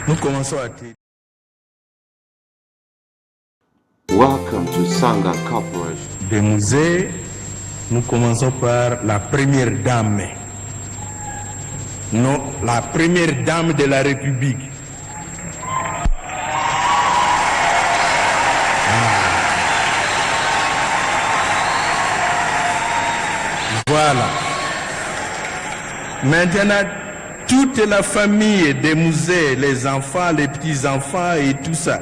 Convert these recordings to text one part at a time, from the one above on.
Nous commençons à télécharger. Welcome to Sangha Corporation. Des musées, nous commençons par la première dame. Non, la première dame de la République. Voilà. Maintenant, toute la famille des musées, les enfants, les petits-enfants et tout ça.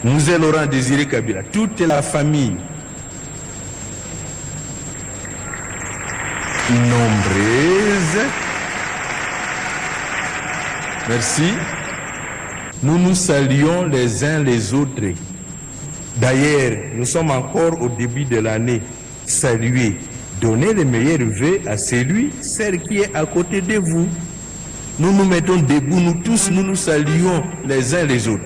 Musée Laurent Désiré Kabila, toute la famille. Nombreuse. Merci. Nous nous saluons les uns les autres. D'ailleurs, nous sommes encore au début de l'année. Saluez, donnez les meilleurs vœux à celui, celle qui est à côté de vous. Nous nous mettons debout, nous tous, nous nous saluons les uns les autres.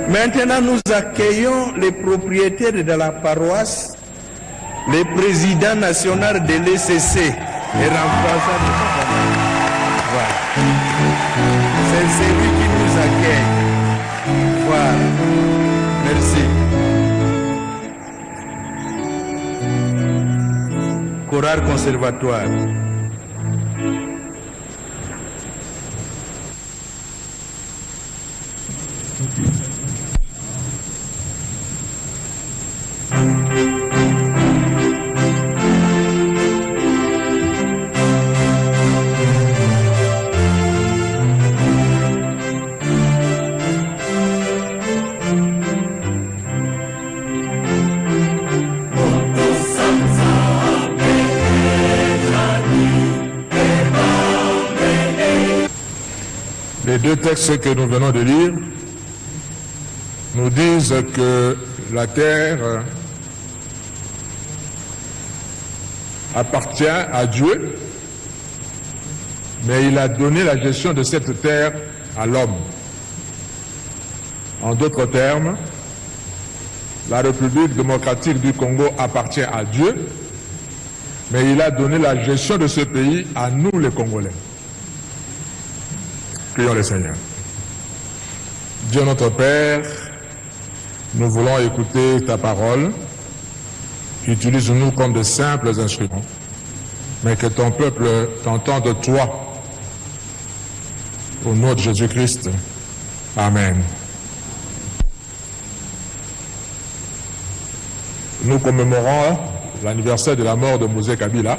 Maintenant, nous accueillons les propriétaires de la paroisse, les présidents nationaux de l'ECC, les remplaçants de la paroisse. Voilà. C'est celui qui nous accueille. Voilà. Merci. Chorale conservatoire. Les deux textes que nous venons de lire nous disent que la terre appartient à Dieu, mais il a donné la gestion de cette terre à l'homme. En d'autres termes, la République démocratique du Congo appartient à Dieu, mais il a donné la gestion de ce pays à nous les Congolais. Prions le Seigneur. Dieu notre Père, nous voulons écouter ta parole. Utilise-nous comme de simples instruments, mais que ton peuple t'entende toi. Au nom de Jésus-Christ. Amen. Nous commémorons l'anniversaire de la mort de Moïse Kabila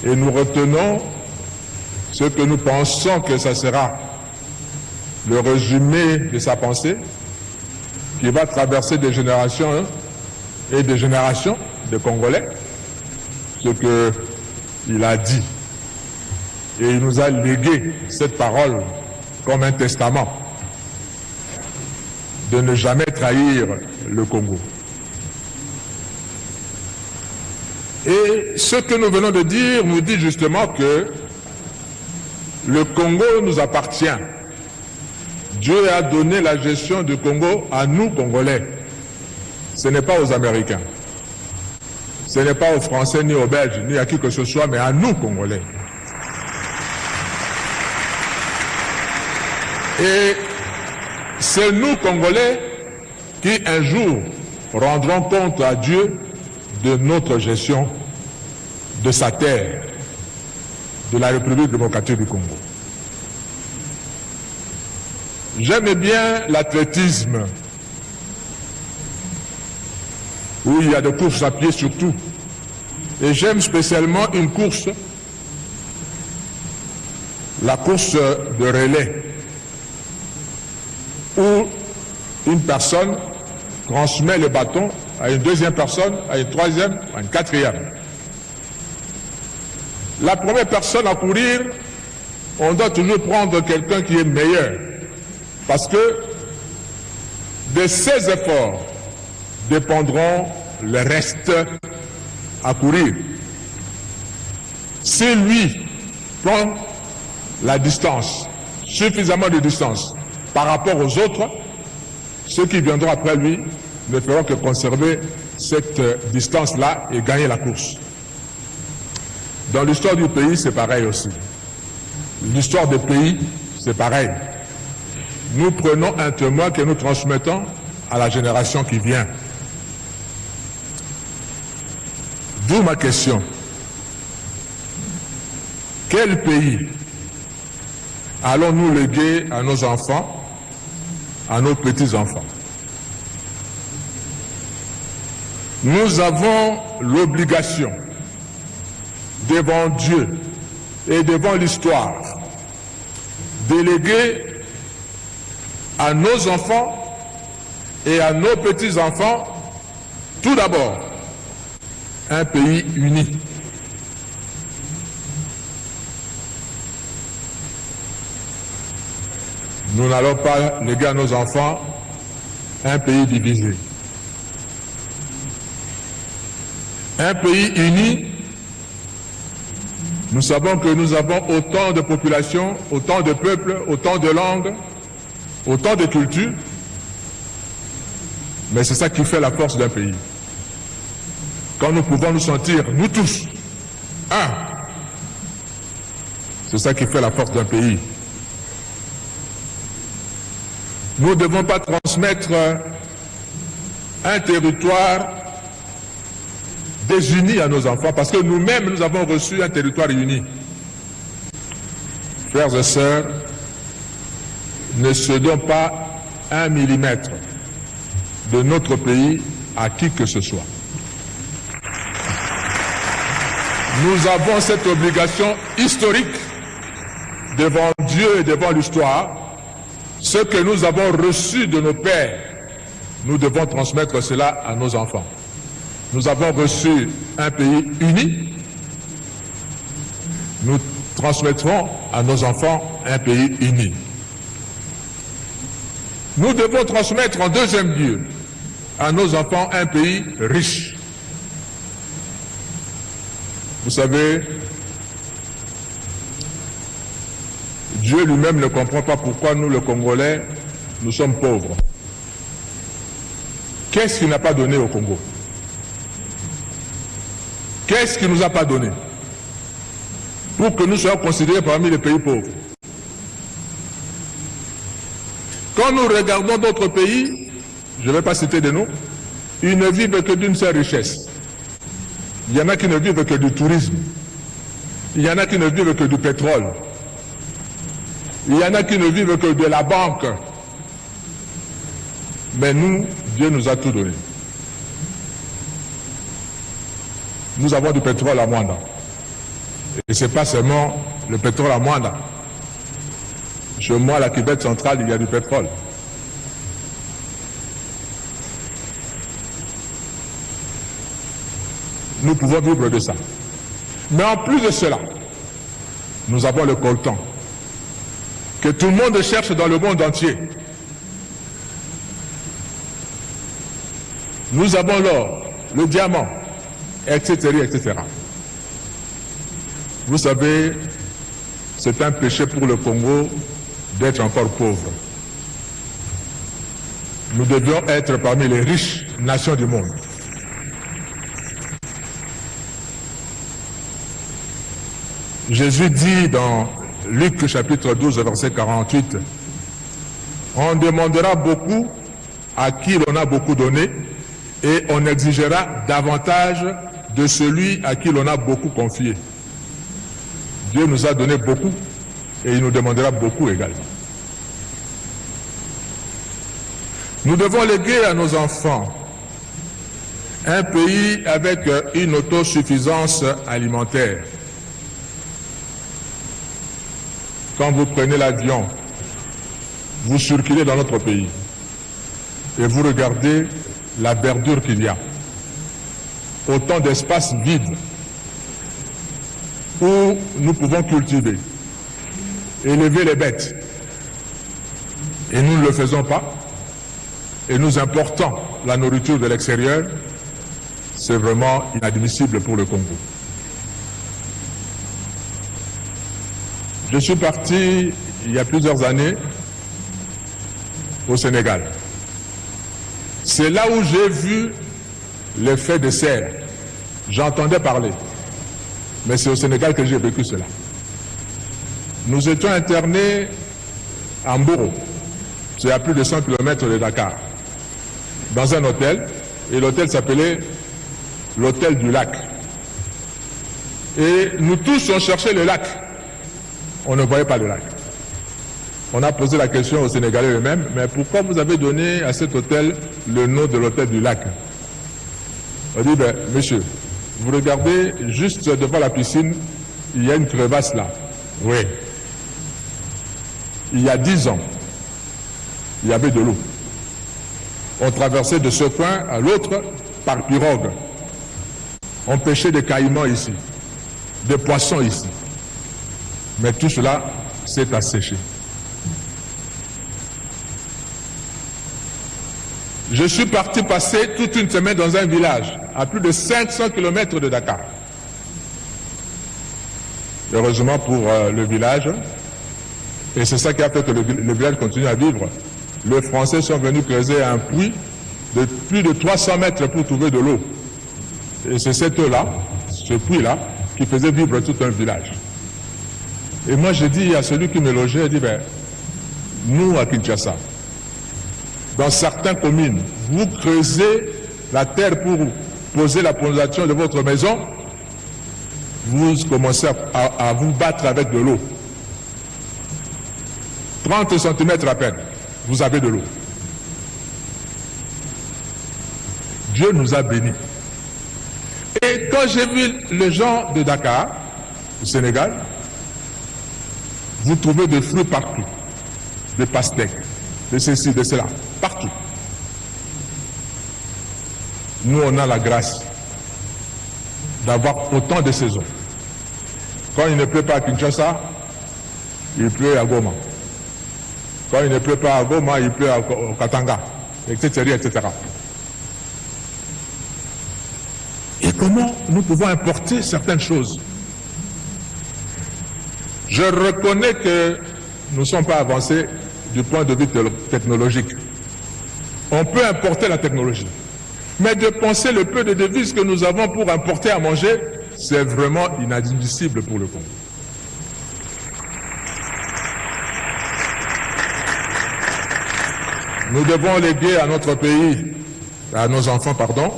et nous retenons ce que nous pensons que ça sera le résumé de sa pensée qui va traverser des générations et des générations de Congolais, ce qu'il a dit. Et il nous a légué cette parole comme un testament de ne jamais trahir le Congo. Et ce que nous venons de dire nous dit justement que le Congo nous appartient. Dieu a donné la gestion du Congo à nous, Congolais. Ce n'est pas aux Américains. Ce n'est pas aux Français, ni aux Belges, ni à qui que ce soit, mais à nous, Congolais. Et c'est nous, Congolais, qui un jour rendrons compte à Dieu de notre gestion de sa terre, de la République démocratique du Congo. J'aime bien l'athlétisme, où il y a des courses à pied surtout. Et j'aime spécialement une course, la course de relais, où une personne transmet le bâton à une deuxième personne, à une troisième, à une quatrième. La première personne à courir, on doit toujours prendre quelqu'un qui est meilleur. Parce que de ses efforts dépendront le reste à courir. Si lui prend la distance, suffisamment de distance par rapport aux autres, ceux qui viendront après lui ne feront que conserver cette distance-là et gagner la course. Dans l'histoire du pays, c'est pareil aussi. L'histoire des pays, c'est pareil. Nous prenons un témoin que nous transmettons à la génération qui vient. D'où ma question. Quel pays allons-nous léguer à nos enfants, à nos petits-enfants? Nous avons l'obligation, devant Dieu et devant l'histoire, de léguer à nos enfants et à nos petits-enfants, tout d'abord, un pays uni. Nous n'allons pas léguer à nos enfants un pays divisé. Un pays uni, nous savons que nous avons autant de populations, autant de peuples, autant de langues, autant de cultures, mais c'est ça qui fait la force d'un pays. Quand nous pouvons nous sentir, nous tous, un, c'est ça qui fait la force d'un pays. Nous ne devons pas transmettre un territoire désuni à nos enfants, parce que nous-mêmes, nous avons reçu un territoire uni. Frères et sœurs, ne cédons pas 1 millimètre de notre pays à qui que ce soit. Nous avons cette obligation historique devant Dieu et devant l'histoire. Ce que nous avons reçu de nos pères, nous devons transmettre cela à nos enfants. Nous avons reçu un pays uni, nous transmettrons à nos enfants un pays uni. Nous devons transmettre en deuxième lieu à nos enfants un pays riche. Vous savez, Dieu lui-même ne comprend pas pourquoi nous, les Congolais, nous sommes pauvres. Qu'est-ce qu'il n'a pas donné au Congo? Qu'est-ce qu'il ne nous a pas donné pour que nous soyons considérés parmi les pays pauvres? Quand nous regardons d'autres pays, je ne vais pas citer de noms, ils ne vivent que d'une seule richesse. Il y en a qui ne vivent que du tourisme. Il y en a qui ne vivent que du pétrole. Il y en a qui ne vivent que de la banque. Mais nous, Dieu nous a tout donné. Nous avons du pétrole à Mwanda. Et ce n'est pas seulement le pétrole à Mwanda. Chez moi, à la Québec centrale, il y a du pétrole. Nous pouvons vivre de ça. Mais en plus de cela, nous avons le coltan, que tout le monde cherche dans le monde entier. Nous avons l'or, le diamant, etc., etc. Vous savez, c'est un péché pour le Congo d'être encore pauvre. Nous devions être parmi les riches nations du monde. Jésus dit dans Luc chapitre 12, verset 48, « On demandera beaucoup à qui l'on a beaucoup donné, et on exigera davantage de celui à qui l'on a beaucoup confié. » Dieu nous a donné beaucoup, et il nous demandera beaucoup également. Nous devons léguer à nos enfants un pays avec une autosuffisance alimentaire. Quand vous prenez l'avion, vous circulez dans notre pays et vous regardez la verdure qu'il y a, autant d'espaces vides où nous pouvons cultiver, élever les bêtes. Et nous ne le faisons pas, et nous importons la nourriture de l'extérieur, c'est vraiment inadmissible pour le Congo. Je suis parti il y a plusieurs années au Sénégal. C'est là où j'ai vu l'effet de serre. J'entendais parler. Mais c'est au Sénégal que j'ai vécu cela. Nous étions internés à Mboro. C'est à plus de 100 km de Dakar. Dans un hôtel. Et l'hôtel s'appelait l'hôtel du lac. Et nous tous, on cherchait le lac. On ne voyait pas le lac. On a posé la question aux Sénégalais eux-mêmes, mais pourquoi vous avez donné à cet hôtel le nom de l'hôtel du lac? On dit, ben, monsieur, vous regardez juste devant la piscine, il y a une crevasse là. Oui. Il y a 10 ans, il y avait de l'eau. On traversait de ce coin à l'autre par pirogue. On pêchait des caïmans ici, des poissons ici. Mais tout cela s'est asséché. Je suis parti passer toute une semaine dans un village, à plus de 500 km de Dakar. Heureusement pour le village, et c'est ça qui a fait que le village continue à vivre. Les Français sont venus creuser un puits de plus de 300 mètres pour trouver de l'eau. Et c'est cette eau-là, ce puits-là, qui faisait vivre tout un village. Et moi, j'ai dit à celui qui me logeait, j'ai dit, ben, nous, à Kinshasa, dans certaines communes, vous creusez la terre pour poser la fondation de votre maison, vous commencez à vous battre avec de l'eau. 30 cm à peine, vous avez de l'eau. Dieu nous a bénis. Et quand j'ai vu les gens de Dakar, au Sénégal, vous trouvez des fruits partout, des pastèques, de ceci, de cela, partout. Nous, on a la grâce d'avoir autant de saisons. Quand il ne pleut pas à Kinshasa, il pleut à Goma. Quand il ne pleut pas à Goma, il pleut au Katanga, etc., etc. Et comment nous pouvons importer certaines choses? Je reconnais que nous ne sommes pas avancés du point de vue technologique. On peut importer la technologie. Mais de penser le peu de devises que nous avons pour importer à manger, c'est vraiment inadmissible pour le Congo. Nous devons léguer à notre pays, à nos enfants, pardon,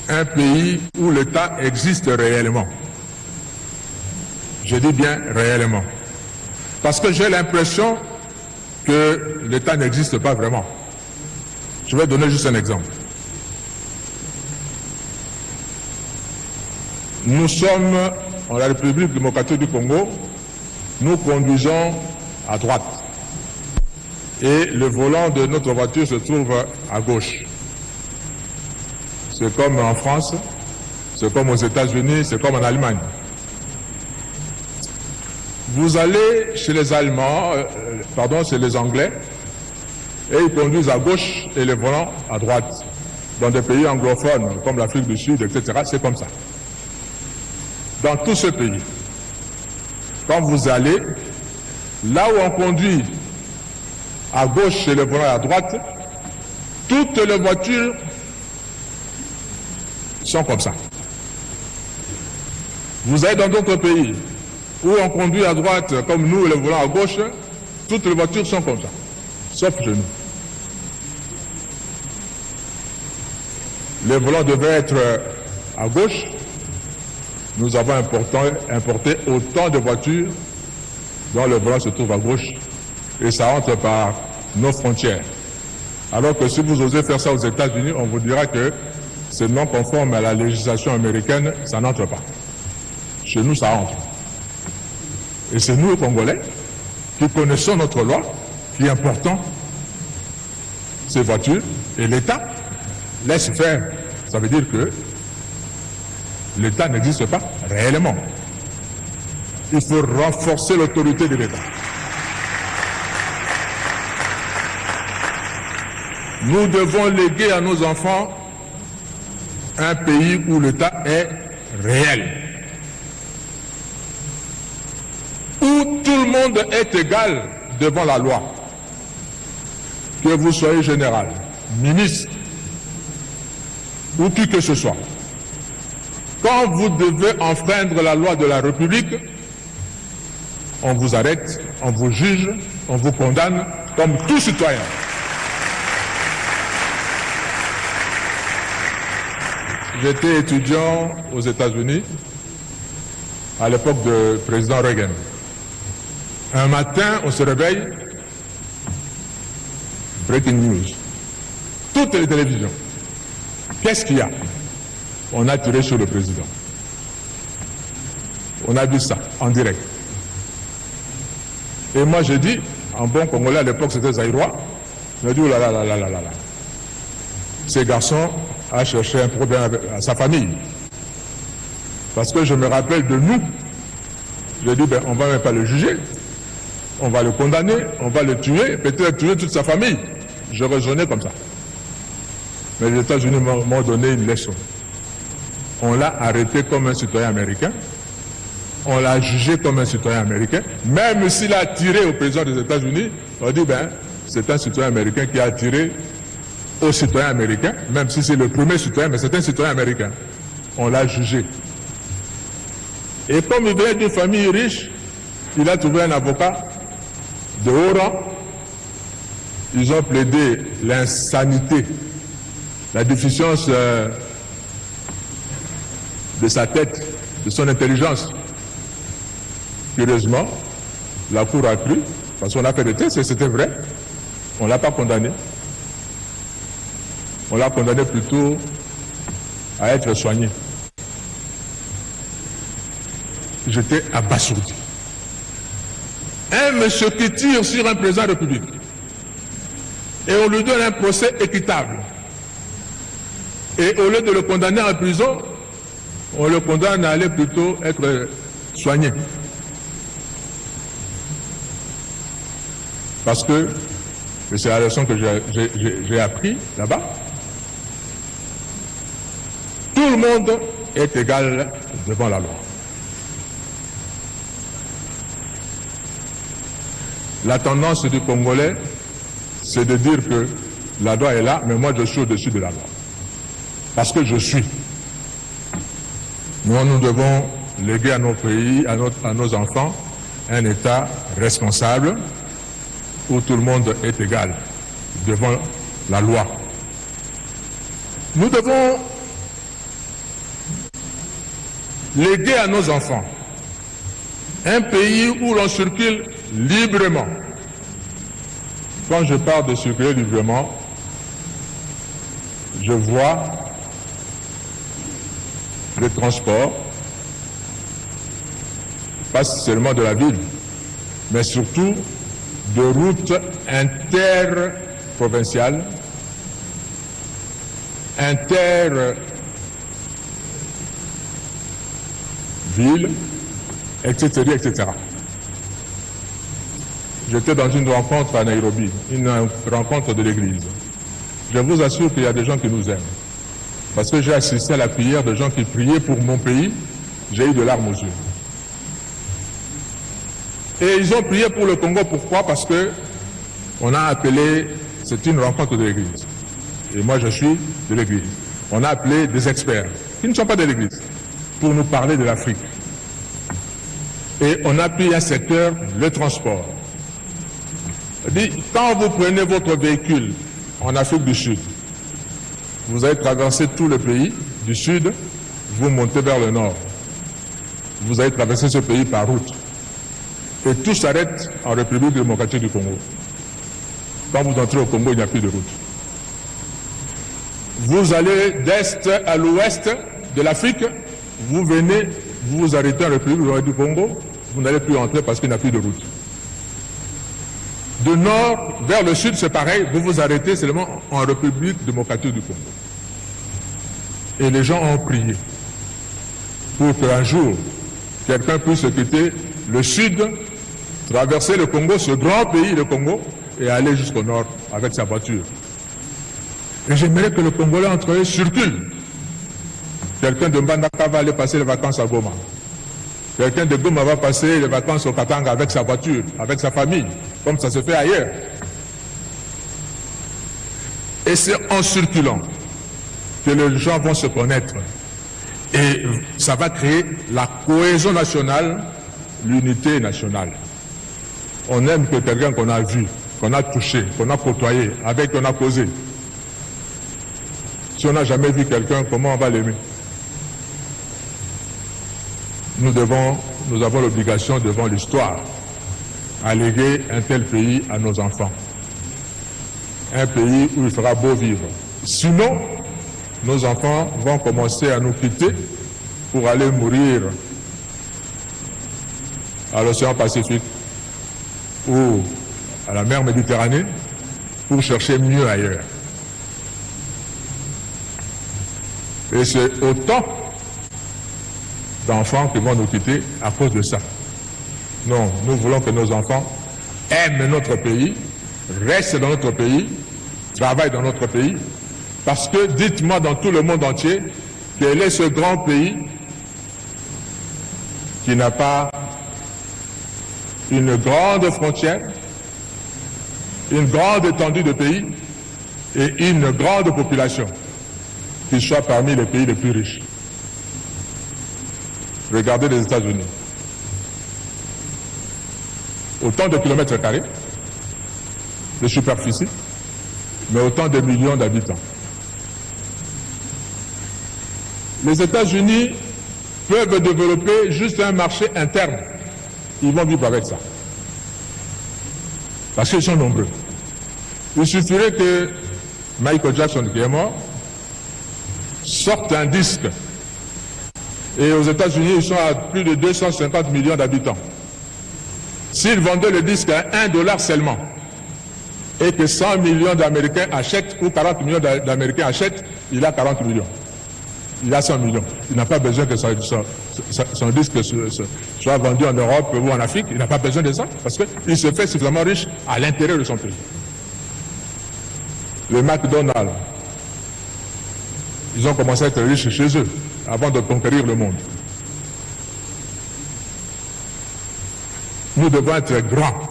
un pays où l'État existe réellement. Je dis bien réellement. Parce que j'ai l'impression que l'État n'existe pas vraiment. Je vais donner juste un exemple. Nous sommes en la République démocratique du Congo, nous conduisons à droite. Et le volant de notre voiture se trouve à gauche. C'est comme en France, c'est comme aux États-Unis, c'est comme en Allemagne. Vous allez chez les Allemands, chez les Anglais, et ils conduisent à gauche et le volant à droite. Dans des pays anglophones, comme l'Afrique du Sud, etc., c'est comme ça. Dans tous ces pays, quand vous allez, là où on conduit à gauche et le volant à droite, toutes les voitures sont comme ça. Vous allez dans d'autres pays où on conduit à droite comme nous et le volant à gauche, toutes les voitures sont comme ça, sauf chez nous. Le volant devait être à gauche. Nous avons importé autant de voitures dont le volant se trouve à gauche et ça entre par nos frontières. Alors que si vous osez faire ça aux États-Unis, on vous dira que c'est non conforme à la législation américaine, ça n'entre pas. Chez nous, ça entre. Et c'est nous, les Congolais, qui connaissons notre loi, qui importons ces voitures, et l'État laisse faire. Ça veut dire que l'État n'existe pas réellement. Il faut renforcer l'autorité de l'État. Nous devons léguer à nos enfants un pays où l'État est réel. Où tout le monde est égal devant la loi. Que vous soyez général, ministre ou qui que ce soit, quand vous devez enfreindre la loi de la République, on vous arrête, on vous juge, on vous condamne comme tout citoyen. J'étais étudiant aux États-Unis à l'époque du président Reagan. Un matin, on se réveille, breaking news, toutes les télévisions. Qu'est-ce qu'il y a? On a tiré sur le président. On a vu ça en direct. Et moi j'ai dit, en bon congolais à l'époque c'était Zaïrois, je me dis, oh là là là là là là là. Ces garçons a cherché un problème avec sa famille. Parce que je me rappelle de nous. J'ai dit, ben, on ne va même pas le juger. On va le condamner, on va le tuer, peut-être tuer toute sa famille. Je raisonnais comme ça. Mais les États-Unis m'ont donné une leçon. On l'a arrêté comme un citoyen américain. On l'a jugé comme un citoyen américain. Même s'il a tiré au président des États-Unis, on dit, ben, c'est un citoyen américain qui a tiré aux citoyens américains, même si c'est le premier citoyen, mais c'est un citoyen américain. On l'a jugé. Et comme il venait d'une famille riche, il a trouvé un avocat de haut rang. Ils ont plaidé l'insanité, la déficience de sa tête, de son intelligence. Curieusement, la Cour a cru, parce qu'on a fait des tests et c'était vrai, on ne l'a pas condamné. On l'a condamné plutôt à être soigné. J'étais abasourdi. Un monsieur qui tire sur un président de la République et on lui donne un procès équitable. Et au lieu de le condamner en prison, on le condamne à aller plutôt être soigné. Parce que, et c'est la leçon que j'ai appris là-bas, tout le monde est égal devant la loi. La tendance du Congolais, c'est de dire que la loi est là, mais moi je suis au-dessus de la loi. Parce que je suis. Nous devons léguer à nos pays, à nos enfants, un État responsable, où tout le monde est égal devant la loi. Nous devons léguer à nos enfants un pays où l'on circule librement. Quand je parle de circuler librement, je vois le transport, pas seulement de la ville, mais surtout de routes interprovinciales, intervilles, etc., etc. J'étais dans une rencontre à Nairobi, une rencontre de l'église. Je vous assure qu'il y a des gens qui nous aiment. Parce que j'ai assisté à la prière de gens qui priaient pour mon pays, j'ai eu de larmes aux yeux. Et ils ont prié pour le Congo, pourquoi? Parce que on a appelé, c'est une rencontre de l'église. Et moi je suis de l'église. On a appelé des experts, qui ne sont pas de l'église, pour nous parler de l'Afrique. Et on a pris un secteur, le transport. Quand vous prenez votre véhicule en Afrique du Sud, vous allez traverser tout le pays du Sud, vous montez vers le Nord. Vous allez traverser ce pays par route. Et tout s'arrête en République démocratique du Congo. Quand vous entrez au Congo, il n'y a plus de route. Vous allez d'est à l'ouest de l'Afrique, vous venez, vous vous arrêtez en République du Congo, vous n'allez plus entrer parce qu'il n'y a plus de route. De nord vers le sud, c'est pareil, vous vous arrêtez seulement en République démocratique du Congo. Et les gens ont prié pour qu'un jour, quelqu'un puisse quitter le sud, traverser le Congo, ce grand pays, le Congo, et aller jusqu'au nord avec sa voiture. Et j'aimerais que le Congolais entre eux circule. Quelqu'un de Mbandaka va aller passer les vacances à Goma. Quelqu'un de Goma va passer les vacances au Katanga avec sa voiture, avec sa famille, comme ça se fait ailleurs. Et c'est en circulant que les gens vont se connaître. Et ça va créer la cohésion nationale, l'unité nationale. On aime que quelqu'un qu'on a vu, qu'on a touché, qu'on a côtoyé, avec qu'on a causé. Si on n'a jamais vu quelqu'un, comment on va l'aimer? Nous avons l'obligation devant l'histoire à léguer un tel pays à nos enfants. Un pays où il fera beau vivre. Sinon, nos enfants vont commencer à nous quitter pour aller mourir à l'océan Pacifique ou à la mer Méditerranée pour chercher mieux ailleurs. Et c'est autant d'enfants qui vont nous quitter à cause de ça. Non, nous voulons que nos enfants aiment notre pays, restent dans notre pays, travaillent dans notre pays, parce que dites-moi dans tout le monde entier, quel est ce grand pays qui n'a pas une grande frontière, une grande étendue de pays et une grande population qui soit parmi les pays les plus riches. Regardez les États-Unis. Autant de kilomètres carrés de superficie, mais autant de millions d'habitants. Les États-Unis peuvent développer juste un marché interne. Ils vont vivre avec ça. Parce qu'ils sont nombreux. Il suffirait que Michael Jackson, qui est mort, sorte un disque. Et aux États-Unis, ils sont à plus de 250 millions d'habitants. S'ils vendaient le disque à $1 seulement, et que 100 millions d'Américains achètent, ou 40 millions d'Américains achètent, il a 40 millions. Il a 100 millions. Il n'a pas besoin que son disque soit vendu en Europe ou en Afrique. Il n'a pas besoin de ça, parce qu'il se fait suffisamment riche à l'intérieur de son pays. Les McDonald's, ils ont commencé à être riches chez eux, avant de conquérir le monde. Nous devons être grands.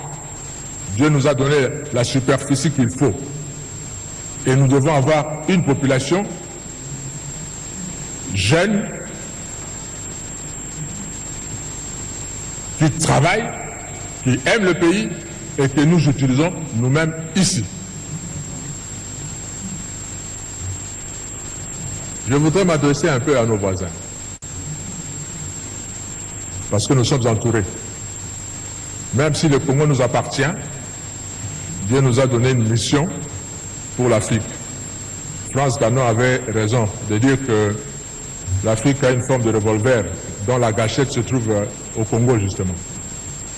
Dieu nous a donné la superficie qu'il faut. Et nous devons avoir une population jeune, qui travaille, qui aime le pays et que nous utilisons nous-mêmes ici. Je voudrais m'adresser un peu à nos voisins, parce que nous sommes entourés. Même si le Congo nous appartient, Dieu nous a donné une mission pour l'Afrique. Frantz Fanon avait raison de dire que l'Afrique a une forme de revolver dont la gâchette se trouve au Congo justement.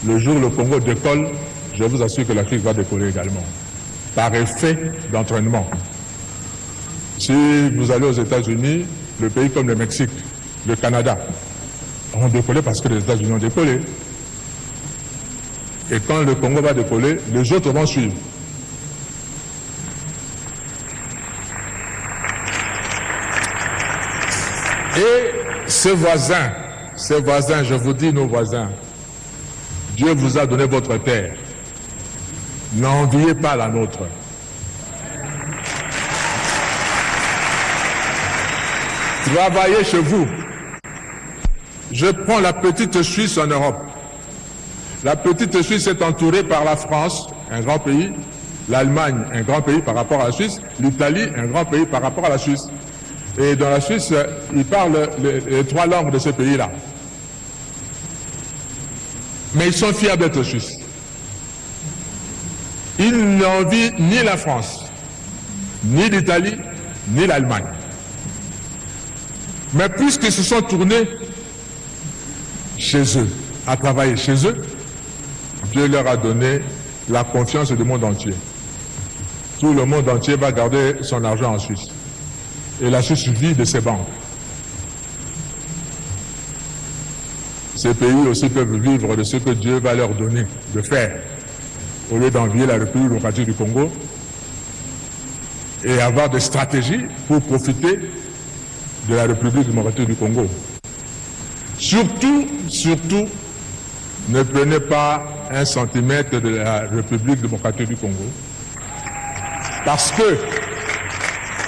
Le jour où le Congo décolle, je vous assure que l'Afrique va décoller également, par effet d'entraînement. Si vous allez aux États-Unis, le pays comme le Mexique, le Canada, ont décollé parce que les États-Unis ont décollé. Et quand le Congo va décoller, les autres vont suivre. Et ces voisins, je vous dis nos voisins, Dieu vous a donné votre terre. N'enviez pas la nôtre. Travaillez chez vous. Je prends la petite Suisse en Europe. La petite Suisse est entourée par la France, un grand pays, l'Allemagne, un grand pays par rapport à la Suisse, l'Italie, un grand pays par rapport à la Suisse. Et dans la Suisse, ils parlent les 3 langues de ce pays-là. Mais ils sont fiers d'être Suisses. Ils n'envient ni la France, ni l'Italie, ni l'Allemagne. Mais puisqu'ils se sont tournés chez eux, à travailler chez eux, Dieu leur a donné la confiance du monde entier. Tout le monde entier va garder son argent en Suisse. Et la Suisse vit de ses banques. Ces pays aussi peuvent vivre de ce que Dieu va leur donner de faire, au lieu d'envier la République démocratique du Congo et avoir des stratégies pour profiter de la République démocratique du Congo. Surtout, ne prenez pas 1 centimètre de la République démocratique du Congo, parce que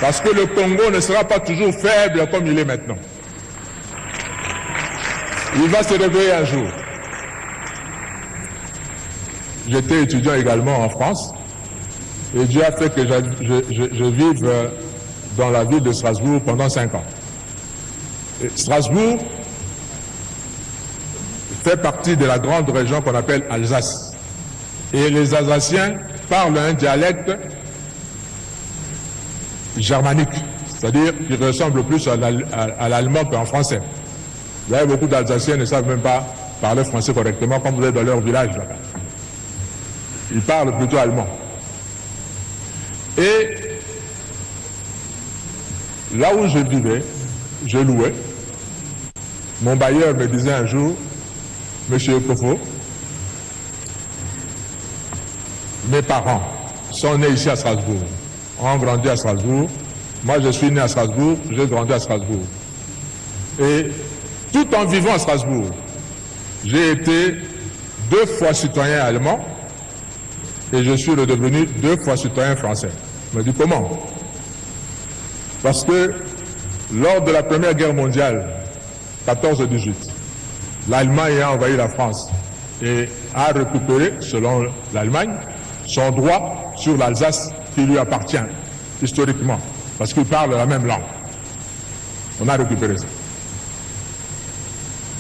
Parce que le Congo ne sera pas toujours faible comme il est maintenant. Il va se réveiller un jour. J'étais étudiant également en France et Dieu a fait que je vive dans la ville de Strasbourg pendant 5 ans. Et Strasbourg fait partie de la grande région qu'on appelle Alsace. Et les Alsaciens parlent un dialecte germanique, c'est-à-dire qui ressemble plus à l'allemand qu'en français. Vous avez beaucoup d'Alsaciens qui ne savent même pas parler français correctement comme vous êtes dans leur village là-bas. Ils parlent plutôt allemand. Et là où je vivais, je louais. Mon bailleur me disait un jour, Monsieur Kofo, mes parents sont nés ici à Strasbourg, ont grandi à Strasbourg. Moi, je suis né à Strasbourg, j'ai grandi à Strasbourg. Et tout en vivant à Strasbourg, j'ai été 2 fois citoyen allemand et je suis redevenu 2 fois citoyen français. Je me dis comment? Parce que lors de la Première Guerre mondiale, 14-18, l'Allemagne a envahi la France et a récupéré, selon l'Allemagne, son droit sur l'Alsace qui lui appartient historiquement, parce qu'il parle la même langue. On a récupéré ça.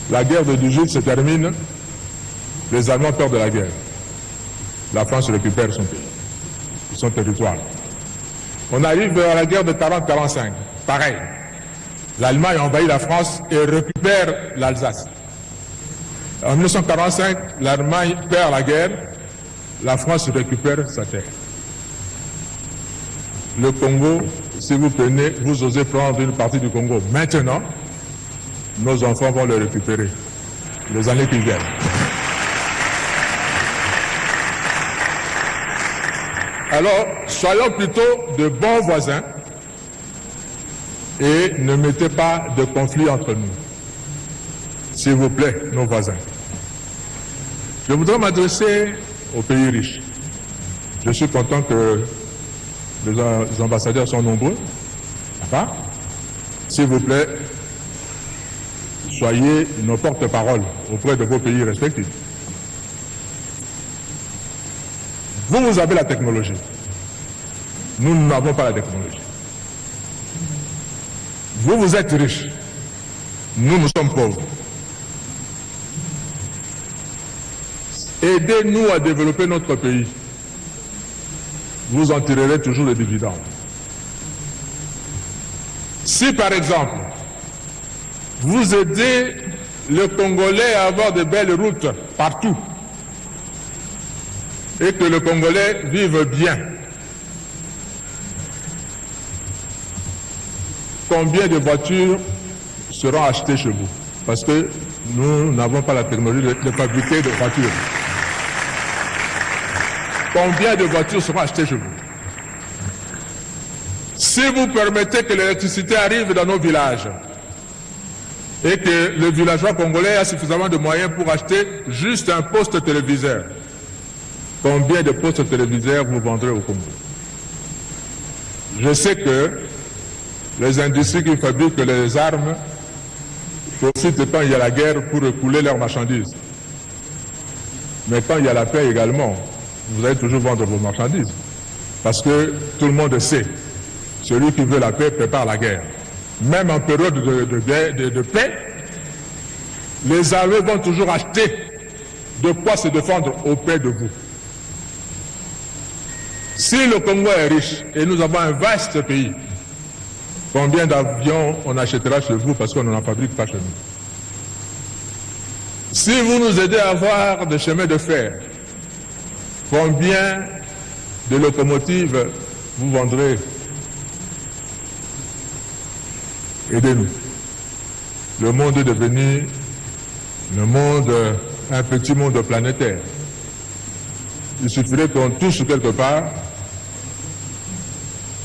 La guerre de 18 se termine, les Allemands perdent la guerre. La France récupère son pays, son territoire. On arrive à la guerre de 40-45, pareil. L'Allemagne envahit la France et récupère l'Alsace. En 1945, l'Allemagne perd la guerre, la France récupère sa terre. Le Congo, si vous prenez, vous osez prendre une partie du Congo maintenant, nos enfants vont le récupérer les années qui viennent. Alors, soyons plutôt de bons voisins et ne mettez pas de conflit entre nous. S'il vous plaît, nos voisins. Je voudrais m'adresser aux pays riches. Je suis content que les ambassadeurs sont nombreux. Enfin, s'il vous plaît, soyez nos porte-parole auprès de vos pays respectifs. Vous avez la technologie. Nous n'avons pas la technologie. Vous êtes riches. Nous sommes pauvres. Aidez-nous à développer notre pays. Vous en tirerez toujours les dividendes. Si par exemple, vous aidez le Congolais à avoir de belles routes partout, et que le Congolais vive bien, combien de voitures seront achetées chez vous? Parce que nous n'avons pas la technologie de fabriquer de voitures. Combien de voitures seront achetées chez vous? Si vous permettez que l'électricité arrive dans nos villages et que le villageois congolais a suffisamment de moyens pour acheter juste un poste téléviseur, combien de postes téléviseurs vous vendrez au Congo? Je sais que les industries qui fabriquent les armes profitent quand il y a la guerre pour écouler leurs marchandises. Mais quand il y a la paix également, vous allez toujours vendre vos marchandises. Parce que tout le monde sait, celui qui veut la paix prépare la guerre. Même en période de paix, les armées vont toujours acheter de quoi se défendre auprès de vous. Si le Congo est riche et nous avons un vaste pays, combien d'avions on achètera chez vous parce qu'on n'en fabrique pas chez nous? Si vous nous aidez à avoir des chemins de fer, combien de locomotives vous vendrez? Aidez-nous. Le monde est devenu un petit monde planétaire. Il suffirait qu'on touche quelque part,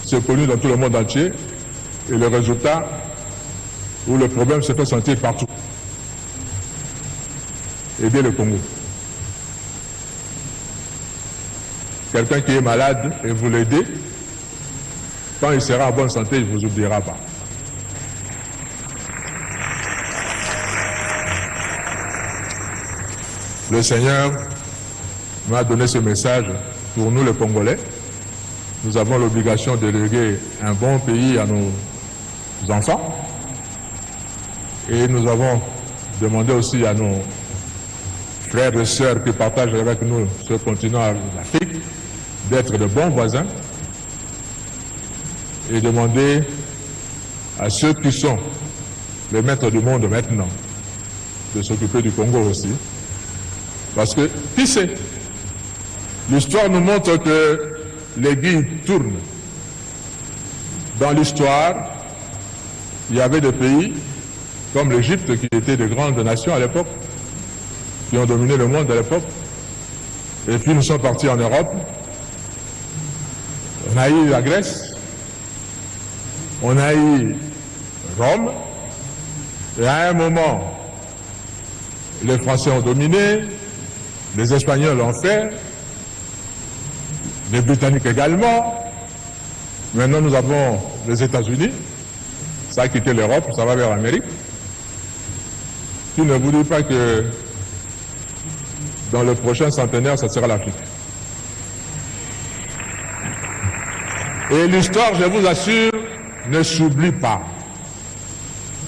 c'est connu dans tout le monde entier, et le résultat, où le problème se fait sentir partout. Aidez le Congo. Quelqu'un qui est malade et vous l'aidez, quand il sera en bonne santé, il ne vous oubliera pas. Le Seigneur m'a donné ce message pour nous les Congolais. Nous avons l'obligation de léguer un bon pays à nos enfants. Et nous avons demandé aussi à nos frères et sœurs qui partagent avec nous ce continent, l'Afrique, d'être de bons voisins. Et demander à ceux qui sont les maîtres du monde maintenant de s'occuper du Congo aussi. Parce que, qui sait, l'histoire nous montre que l'aiguille tourne. Dans l'histoire, il y avait des pays comme l'Égypte qui étaient de grandes nations à l'époque, qui ont dominé le monde à l'époque. Et puis nous sommes partis en Europe. On a eu la Grèce, on a eu Rome, et à un moment, les Français ont dominé, les Espagnols l'ont fait, les Britanniques également. Maintenant, nous avons les États-Unis. Ça a quitté l'Europe, ça va vers l'Amérique. Qui ne vous dit pas que dans le prochain centenaire, ça sera l'Afrique. Et l'histoire, je vous assure, ne s'oublie pas.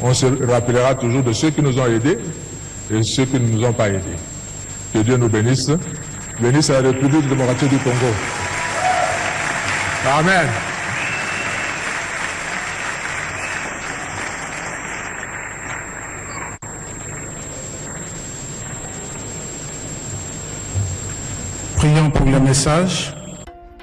On se rappellera toujours de ceux qui nous ont aidés et ceux qui ne nous ont pas aidés. Que Dieu nous bénisse. Bénisse la République démocratique du Congo. Amen. Prions pour le message.